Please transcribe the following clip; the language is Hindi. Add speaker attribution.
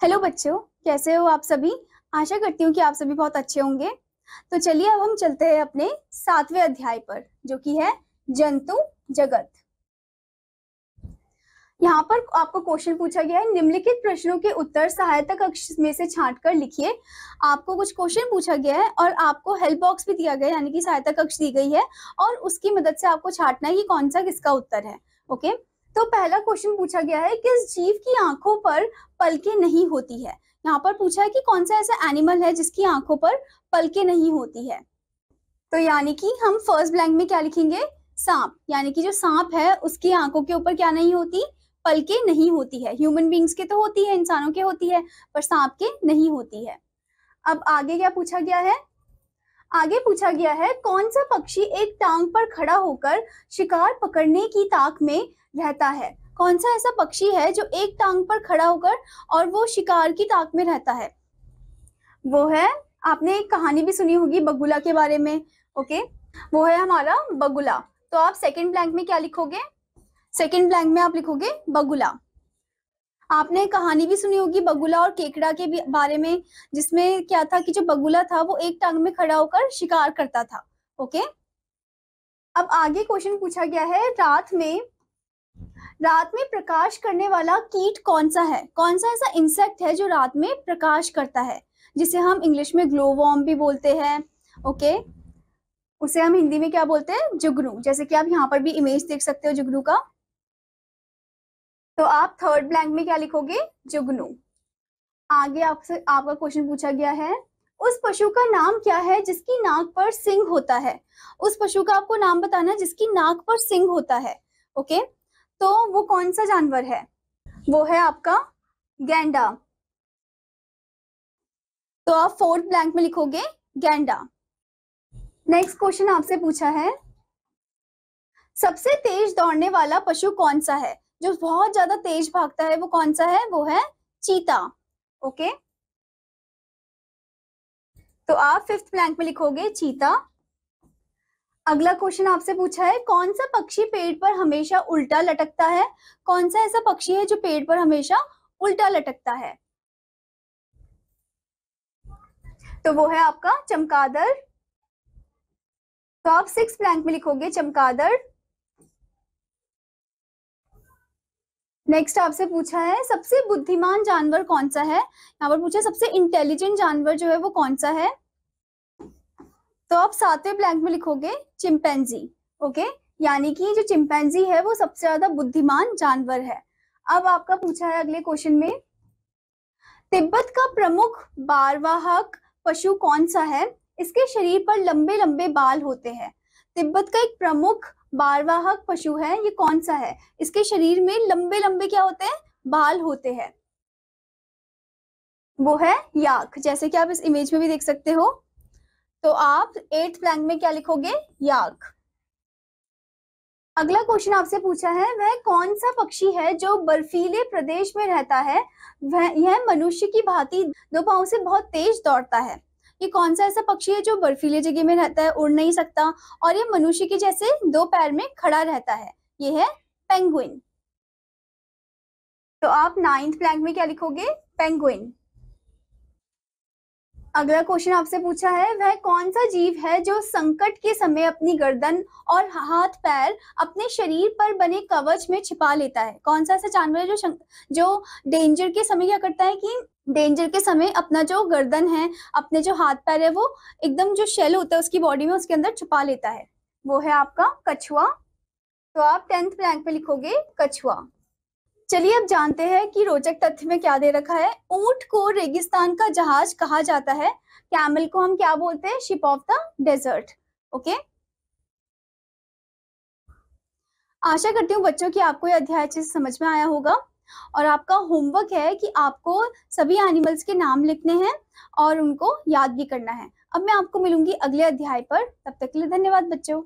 Speaker 1: हेलो बच्चों, कैसे हो आप सभी। आशा करती हूँ कि आप सभी बहुत अच्छे होंगे। तो चलिए अब हम चलते हैं अपने 7वें अध्याय पर, जो कि है जंतु जगत। यहाँ पर आपको क्वेश्चन पूछा गया है, निम्नलिखित प्रश्नों के उत्तर सहायता कक्ष में से छांटकर लिखिए। आपको कुछ क्वेश्चन पूछा गया है और आपको हेल्प बॉक्स भी दिया गया है, यानी कि सहायता कक्ष दी गई है और उसकी मदद से आपको छांटना है कि कौन सा किसका उत्तर है। ओके, तो पहला क्वेश्चन पूछा गया है, किस जीव की आंखों पर पलकें नहीं होती है। यहाँ पर पूछा है कि कौन सा ऐसा एनिमल है जिसकी आंखों पर पलकें नहीं होती है। तो यानी कि हम फर्स्ट ब्लैंक में क्या लिखेंगे, सांप। यानी कि जो सांप है उसकी आंखों के ऊपर क्या नहीं होती, पलकें नहीं होती है। ह्यूमन बींग्स के तो होती है, इंसानों के होती है, पर सांप के नहीं होती है। अब आगे क्या पूछा गया है, आगे पूछा गया है कौन सा पक्षी एक टांग पर खड़ा होकर शिकार पकड़ने की ताक में रहता है। कौन सा ऐसा पक्षी है जो एक टांग पर खड़ा होकर और वो शिकार की ताक में रहता है। वो है, आपने एक कहानी भी सुनी होगी बगुला के बारे में। ओके, वो है हमारा बगुला। तो आप सेकंड ब्लैंक में क्या लिखोगे, सेकंड ब्लैंक में आप लिखोगे बगुला। आपने कहानी भी सुनी होगी बगुला और केकड़ा के बारे में, जिसमें क्या था कि जो बगुला था वो एक टांग में खड़ा होकर शिकार करता था। ओके, अब आगे क्वेश्चन पूछा गया है, रात में प्रकाश करने वाला कीट कौन सा है। कौन सा ऐसा इंसेक्ट है जो रात में प्रकाश करता है, जिसे हम इंग्लिश में ग्लोवॉर्म भी बोलते हैं। ओके, उसे हम हिंदी में क्या बोलते हैं, जुगनू। जैसे कि आप यहाँ पर भी इमेज देख सकते हो जुगनू का। तो आप थर्ड ब्लैंक में क्या लिखोगे, जुगनू। आगे आपसे आपका क्वेश्चन पूछा गया है, उस पशु का नाम क्या है जिसकी नाक पर सिंग होता है। उस पशु का आपको नाम बताना है जिसकी नाक पर सिंग होता है। ओके, तो वो कौन सा जानवर है, वो है आपका गैंडा। तो आप फोर्थ ब्लैंक में लिखोगे गैंडा। नेक्स्ट क्वेश्चन आपसे पूछा है, सबसे तेज दौड़ने वाला पशु कौन सा है, जो बहुत ज्यादा तेज भागता है, वो कौन सा है, वो है चीता। ओके, तो आप फिफ्थ ब्लैंक में लिखोगे चीता। अगला क्वेश्चन आपसे पूछा है, कौन सा पक्षी पेड़ पर हमेशा उल्टा लटकता है। कौन सा ऐसा पक्षी है जो पेड़ पर हमेशा उल्टा लटकता है। तो वो है आपका चमगादड़। तो आप सिक्स ब्लैंक में लिखोगे चमगादड़। नेक्स्ट आपसे पूछा है, सबसे बुद्धिमान जानवर कौन सा है। यहाँ पर पूछा है सबसे इंटेलिजेंट जानवर जो है वो कौन सा है। तो आप सातवें ब्लैंक में लिखोगे चिंपैंजी। ओके, यानी कि जो चिंपैंजी है वो सबसे ज्यादा बुद्धिमान जानवर है। अब आपका पूछा है अगले क्वेश्चन में, तिब्बत का प्रमुख बारवाहक पशु कौन सा है। इसके शरीर पर लंबे लंबे बाल होते हैं। तिब्बत का एक प्रमुख बारवाहक पशु है, ये कौन सा है, इसके शरीर में लंबे लंबे क्या होते हैं, बाल होते हैं। वो है याक, जैसे कि आप इस इमेज में भी देख सकते हो। तो आप एट्थ ब्लैंक में क्या लिखोगे, याक। अगला क्वेश्चन आपसे पूछा है, वह कौन सा पक्षी है जो बर्फीले प्रदेश में रहता है, वह यह मनुष्य की भांति दो पांव से बहुत तेज दौड़ता है। ये कौन सा ऐसा पक्षी है जो बर्फीले जगह में रहता है, उड़ नहीं सकता और ये मनुष्य के जैसे दो पैर में खड़ा रहता है, ये है पेंगुइन। तो आप नाइन्थ ब्लैंक में क्या लिखोगे, पेंगुइन। अगला क्वेश्चन आपसे पूछा है, वह कौन सा जीव है जो संकट के समय अपनी गर्दन और हाथ पैर अपने शरीर पर बने कवच में छिपा लेता है। कौन सा ऐसा जानवर है जो डेंजर के समय क्या करता है कि डेंजर के समय अपना जो गर्दन है, अपने जो हाथ पैर है, वो एकदम जो शेल होता है उसकी बॉडी में, उसके अंदर छुपा लेता है। वो है आपका कछुआ। तो आप टेंथ ब्लैंक में लिखोगे कछुआ। चलिए अब जानते हैं कि रोचक तथ्य में क्या दे रखा है। ऊंट को रेगिस्तान का जहाज कहा जाता है। कैमल को हम क्या बोलते हैं, ship of the desert. Okay, आशा करती हूँ बच्चों की आपको ये अध्याय अच्छे से समझ में आया होगा। और आपका होमवर्क है कि आपको सभी एनिमल्स के नाम लिखने हैं और उनको याद भी करना है। अब मैं आपको मिलूंगी अगले अध्याय पर, तब तक के लिए धन्यवाद बच्चों।